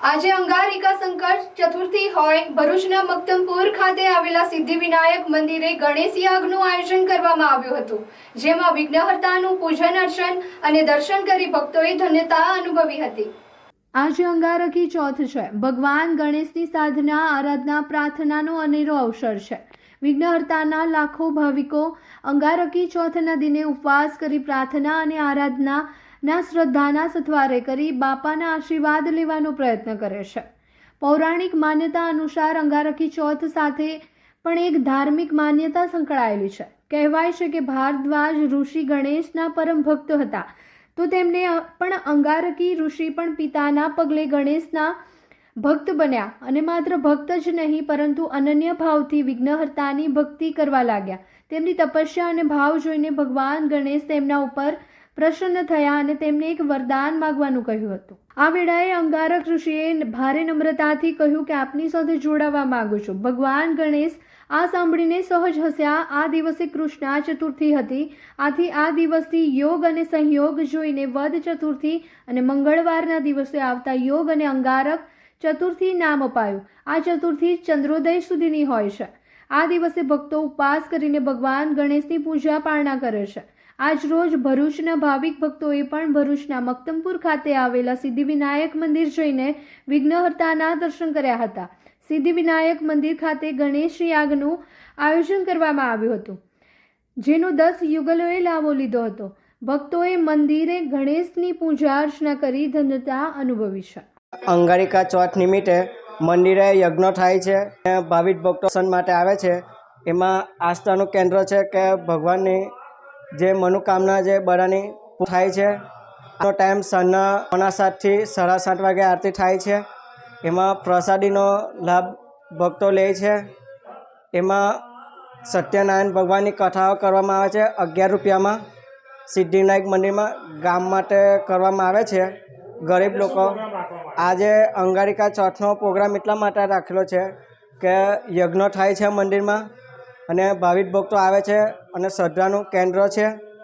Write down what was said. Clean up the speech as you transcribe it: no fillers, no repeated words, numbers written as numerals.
આજે અંગારિકા સંકટ ચતુર્થી હોય ભરૂચના મક્તમપુર ખાતે આવેલા સિદ્ધિવિનાયક મંદિરે ગણેશ યાગનું આયોજન કરવામાં આવ્યું હતું, જેમાં વિઘ્નહર્તાનું પૂજન અર્ચન અને દર્શન કરી ભક્તોએ ધન્યતા અનુભવી હતી। આજે અંગારકી ચોથ છે। ભગવાન ગણેશની સાધના, આરાધના, પ્રાર્થનાનો અનેરો અવસર છે। વિઘ્નહર્તાના લાખો ભાવિકો અંગારકી ચોથના દિને ઉપવાસ કરી પ્રાર્થના અને આરાધના શ્રદ્ધાના સથવારે કરી બાપાના આશીર્વાદ લેવાનો પ્રયત્ન કરે છે। પૌરાણિક માન્યતા અનુસાર અંગારકી ચોથ સાથે પણ એક ધાર્મિક માન્યતા સંકળાયેલી છે। કહેવાય છે કે ભારદ્વાજ ઋષિ ગણેશના પરમ ભક્ત હતા, તો તેમને પણ અંગારકી ઋષિ પણ પિતાના પગલે ગણેશના ભક્ત બન્યા અને માત્ર ભક્ત જ નહીં પરંતુ અનન્ય ભાવથી વિઘ્નહર્તાની ભક્તિ કરવા લાગ્યા। તેમની તપસ્યા અને ભાવ જોઈને ભગવાન ગણેશ તેમના ઉપર પ્રસન્ન થયા અને તેમને એક વરદાન માંગવાનું કહ્યું હતું। આ વેળાએ અંગારક ઋષિએ ભારે નમ્રતાથી કહ્યું કે આપની સાથે જોડાવા માંગુ છું। ભગવાન ગણેશ આ સાંભળીને સહજ હસ્યા। આ દિવસે કૃષ્ણા ચતુર્થી હતી, આથી આ દિવસથી યોગ અને સંયોગ જોઈને વદ ચતુર્થી અને મંગળવારના દિવસે આવતા યોગ અને અંગારક ચતુર્થી નામ અપાયું। આ ચતુર્થી ચંદ્રોદય સુધીની હોય છે। આ દિવસે ભક્તો ઉપવાસ કરીને ભગવાન ગણેશની પૂજા પારણા કરે છે। આજ રોજ ભરૂચના ભાવિક ભક્તોએ પણ ભરૂચના મક્તમપુર ખાતે આવેલા સિદ્ધિવિનાયક મંદિર જઈને વિઘ્નહર્તાના દર્શન કર્યા હતા। સિદ્ધિવિનાયક મંદિર ખાતે ગણેશ યાગનું આયોજન કરવામાં આવ્યું હતું, જેનો 10 યુગલોએ લાભો લીધો હતો। ભક્તોએ મંદિરે ગણેશની પૂજા અર્ચના કરી ધન્યતા અનુભવી છે। અંગારિકા ચોથ નિમિત્તે મંદિરે યજ્ઞ થાય છે, ભાવિક ભક્તો દર્શન માટે આવે છે। એમાં આસ્થાનું કેન્દ્ર છે કે ભગવાનની જે મનોકામના જે બધાની થાય છે। આનો ટાઈમ સાંજના 7:45 થી 7:30 વાગે આરતી થાય છે। એમાં પ્રસાદીનો લાભ ભક્તો લે છે। એમાં સત્યનારાયણ ભગવાનની કથાઓ કરવામાં આવે છે 11 રૂપિયામાં। સિદ્ધિવિનાયક મંદિરમાં ગામ માટે કરવામાં આવે છે, ગરીબ લોકો। આજે અંગારિકા ચોથનો પ્રોગ્રામ એટલા માટે રાખેલો છે કે યજ્ઞ થાય છે મંદિરમાં અને ભાવિક ભક્તો આવે છે અને શ્રદ્ધાનું કેન્દ્ર છે।